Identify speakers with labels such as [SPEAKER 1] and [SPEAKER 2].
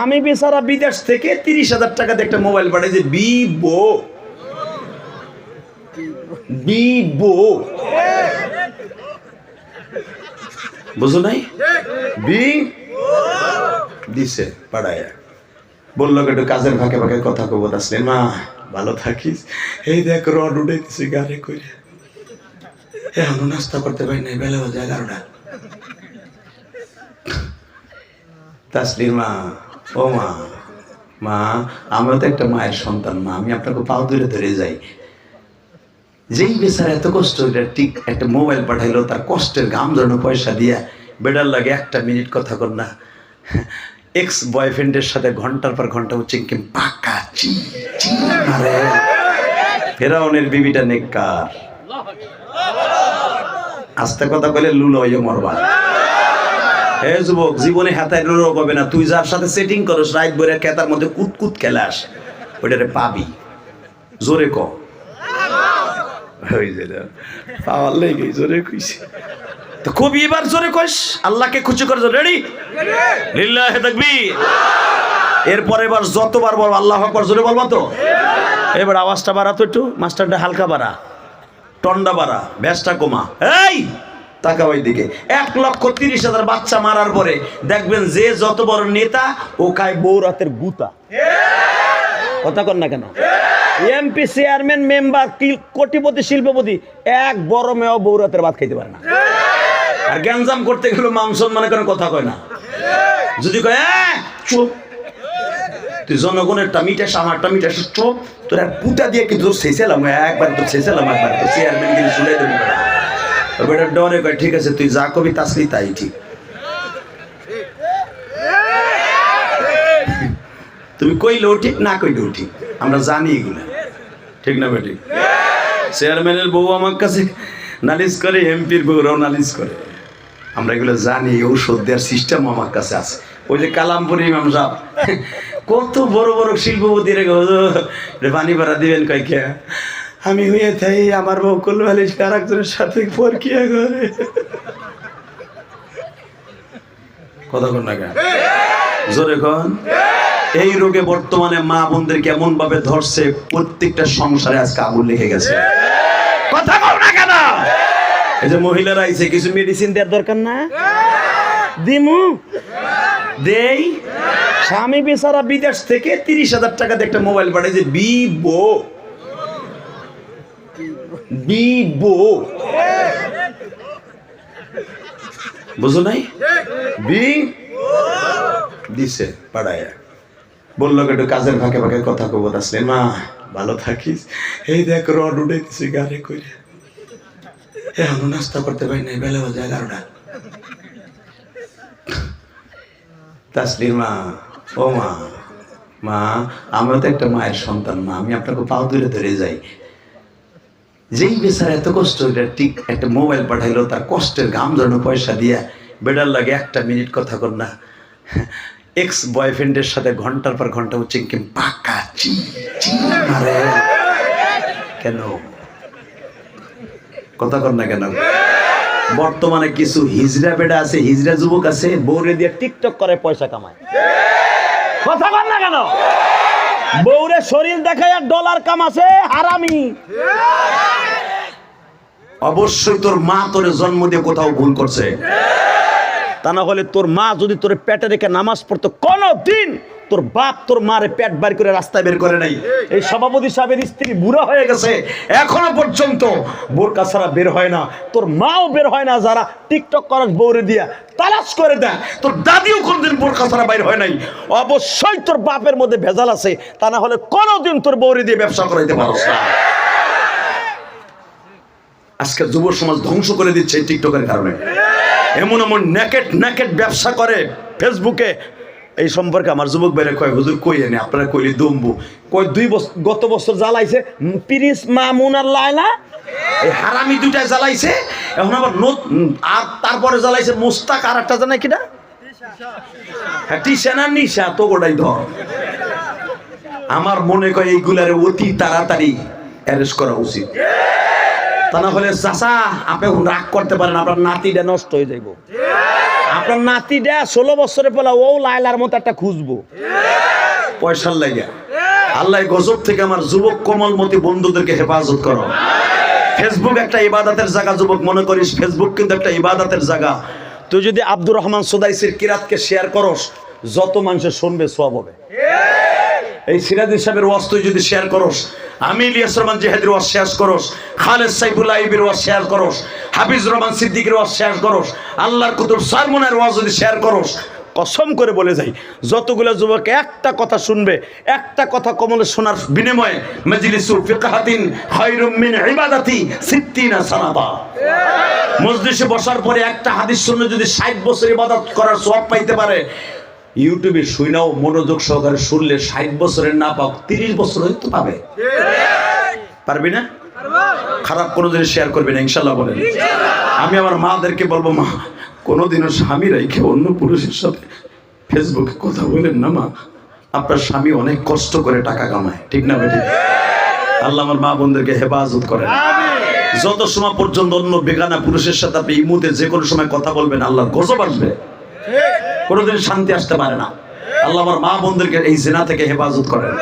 [SPEAKER 1] স্বামী বেচারা বিদেশ থেকে 30,000 টাকা দিয়ে একটা মোবাইল পাঠাইছে, বিবো বিবো, বুঝো নাই? বি দিছে পাড়ায়, বললো একটু কাজের ফাঁকে ফাঁকে কথা কব। আসলেন মা ভালো থাকিস, এই দেখ রড উঠেছি গাড়ি করে, এখনো নাস্তা করতে পারি নাই, বেলা বাজে 11টা। তাসলির মা, ও মা, মা আমরা তো একটা মায়ের সন্তান, মা আমি আপনাকে পাও ধরে ধরে যাই, যেই বেচারা এত কষ্ট ঠিক একটা মোবাইল পাঠাইলো, তার কষ্টের ঘাম ধরানো পয়সা দিয়া বেডার লাগে 1 মিনিট কথা কর না, এক্স বয়ফ্রেন্ডের সাথে ঘন্টার পর ঘন্টা হচ্ছে কি পাকা চি চি মারে। ফেরাউনের বিবিটা নেককার, আস্তে কথা বলে লুলো হয়ে মরবা। হে যুবক, জীবনে হাতায় লুলো পাবে না। তুই যার সাথে সেটিং করস, রাত বইরা কেতার মধ্যে কুতকুত খেলাস, ওইটারে পাবি। জোরে ক, পাওয়ার লেগে জোরে কইছে তো খুবই, এবার জোরে কইস, আল্লাহকে খুশি করে। রেডি, লিল্লাহি তাকবীর। এরপর এবার যতবার বল আল্লাহু আকবার, জোরে বলবা তো। এবার আওয়াজটা বাড়া তো একটু, মাস্টারটা হালকা বাড়া, টন্ডা বাড়া, ব্যাসটা কমা। এই তাকাও এইদিকে। 1,30,000 বাচ্চা মারার পরে দেখবেন যে যত বড় নেতা ও খায় বৌরাতের গুতা। কথা কর না কেন? এমপি, চেয়ারম্যান, মেম্বার, কোটিপতি, শিল্পপতি, এক বড় মেয়েও বৌরাতের ভাত খাইতে পারে না। আর গ্যাঞ্জাম করতে গেলে মাংস মনে করেন কথা কয় না, যদি কয় চুপ, তুই জনগণের টামিটা আমারটা মিটা চুপ, তোর এক পুটা দিয়ে কিন্তু শেষেলাম একবার, তো শেষেলাম একবার, তো চেয়ারম্যান কিন্তু শুনে দেবো বেটা ডরে কয় ঠিক আছে তুই যা কবি তাসলি তাই ঠিক। তুমি কইলেও ঠিক, না কইলেও ঠিক, আমরা জানি এগুলা, ঠিক না বেটি? চেয়ারম্যানের বউ আমার কাছে নালিশ করে, এমপির বউরাও নালিশ করে, আমরা এগুলো জানি। ঔষধ দেওয়ার সিস্টেম আমার কাছে আছে। ওই যে কালামপুর ইমাম সাহেব কত বড় বড় শিল্পপতি রে পানি ভাড়া দিবেন কয় কে, আমি হয়ে থাই আমার বউ কলবালিশ আর একজনের সাথে পরকিয়া করে। কথা কন না কেন? জোরে কন। এই রোগে বর্তমানে মা বোনদের কেমন ভাবে ধরছে, প্রত্যেকটা সংসারে আজকে আগুন লেগে গেছে। কথা বল না কেন? এই যে মহিলারা আইছে, কিছু মেডিসিন দেওয়ার দরকার না? দিমু দেই। স্বামী বেচারা বিদেশ থেকে 30,000 টাকা দিয়ে একটা মোবাইল পাঠাইছে, বিবো বিবো, বুঝো নাই? বি দিছে পাড়ায়, বললো একটু কাজের ফাঁকে ফাঁকে কথা কব। আসলেন মা ভালো থাকিস, এই দেখ রড উঠেছি গাড়ি করে, এখনো নাস্তা করতে পারি নাই, বেলা বাজে 11টা। তাসলির মা, ও মা, মা আমরা তো একটা মায়ের সন্তান, মা আমি আপনাকে পাও ধরে ধরে যাই, যেই বেচারা এত কষ্ট ঠিক একটা মোবাইল পাঠাইলো, তার কষ্টের ঘাম ধরানো পয়সা দিয়া বেডার লাগে 1 মিনিট কথা কর না, এক্স বয়ফ্রেন্ডের সাথে ঘন্টার পর ঘন্টা হচ্ছে কি পাকা চি চি মারে। কেন কথা কর না কেন? বর্তমানে কিছু হিজড়া বেডা আছে, হিজড়া যুবক আছে, বউরে দিয়ে টিকটক করে পয়সা কামায়। কথা কর না কেন? বউরে শরীর দেখায় ডলার কামাছে, হারামি। অবশ্যই তোর মা তোরে জন্ম দিয়ে কোথাও ভুল করছে, তা না হলে তোর মা যদি তোর পেটে রেখে নামাজ পড়তো, কোনদিন তোর বাপ তোর মারে পেট বার করে রাস্তায় বের করে নাই। এই সভাপতি সাহেবের স্ত্রী বুড়া হয়ে গেছে, এখনো পর্যন্ত বোরকা ছাড়া বের হয় না, তোর মাও বের হয় না, যারা টিকটক করার বউরে দিয়া তালাশ করে দেয়। তোর দাদিও কোনদিন বোরকা ছাড়া বাইর হয় নাই। অবশ্যই তোর বাপের মধ্যে ভেজাল আছে, তা না হলে কোনোদিন তোর বউরে দিয়ে ব্যবসা করাইতে পারছ না। আজকে যুব সমাজ ধ্বংস করে দিচ্ছে এই টিকটকের কারণে। এমন এমন নেকেট নেকেট ব্যবসা করে ফেসবুকে। এই সম্পর্কে আমার যুবক বাইরে কয়, হুজুর কই এনে আপনারা কইলি দম্বু কই, গত বছর জ্বালাইছে প্রিন্স মামুন আর লায়লা, এই হারামি দুইটাই জ্বালাইছে। এখন আবার আর তারপরে জ্বালাইছে মুস্তাক, আর একটা জানাই কিনা টিশা না নিশা, তো গোটাই ধর। আমার মনে কয় এইগুলারে অতি তাড়াতাড়ি অ্যারেস্ট করা উচিত, তা না হলে চাচা আপনি রাগ করতে পারেন, আপনার নাতিটা নষ্ট হয়ে যাইব। আপনার নাতিটা 16 বছরে পেলা ও লাইলার মতো একটা খুঁজবো পয়সার লাগা। আল্লাহ গজব থেকে আমার যুবক কোমলমতি বন্ধুদেরকে হেফাজত করো। ফেসবুক একটা ইবাদতের জায়গা যুবক, মনে করিস ফেসবুক কিন্তু একটা ইবাদতের জায়গা। তুই যদি আব্দুর রহমান সুদাইসির কিরাতকে শেয়ার করস, যত মানুষের শুনবে সওয়াব হবে। এই সিরাজি সাহেবের ওয়াজ তুই যদি শেয়ার করস, আমি ইলিয়াস রহমান জিহাদের ওয়াজ শেয়ার করস, খালেদ সাইফুল্লাহ আইবির ওয়াজ শেয়ার করস, হাফিজ রহমান সিদ্দিকের ওয়াজ শেয়ার করস, আল্লাহর কুতুব সারমনের ওয়াজ যদি শেয়ার করস, কসম করে বলে যাই যতগুলো যুবক একটা কথা শুনবে, একটা কথা কমলে শোনার বিনিময়ে মাজলিসু ফিকহাতিন খায়রুম মিন ইবাদাতি 60 সানাতা। মজলিসে বসার পরে একটা হাদিস শুনে যদি 60 বছর ইবাদত করার সওয়াব পাইতে পারে, ইউটিউবে শুনাও মনোযোগ সহকারে শুনলে 60 বছরের না পাও 30 বছর হয়তো পাবে। পারবি না? খারাপ কোনো জিনিস শেয়ার করবি না ইনশাআল্লাহ বলেন। আমি আমার মাদেরকে বলবো, মা কোনোদিনও স্বামী রেখে অন্য পুরুষের সাথে ফেসবুকে কথা বলেন না মা, আপনার স্বামী অনেক কষ্ট করে টাকা কামায়, ঠিক না বেটি? আল্লাহ আমার মা বোনদেরকে হেফাজত করেন। যত সময় পর্যন্ত অন্য বেগানা পুরুষের সাথে আপনি ইমুতে যে কোনো সময় কথা বলবেন, আল্লাহ গজব আসবে, কোনোদিন শান্তি আসতে পারে না। আল্লাহ আমার মা বোনদেরকে এই জিনা থেকে হেফাজত করেন।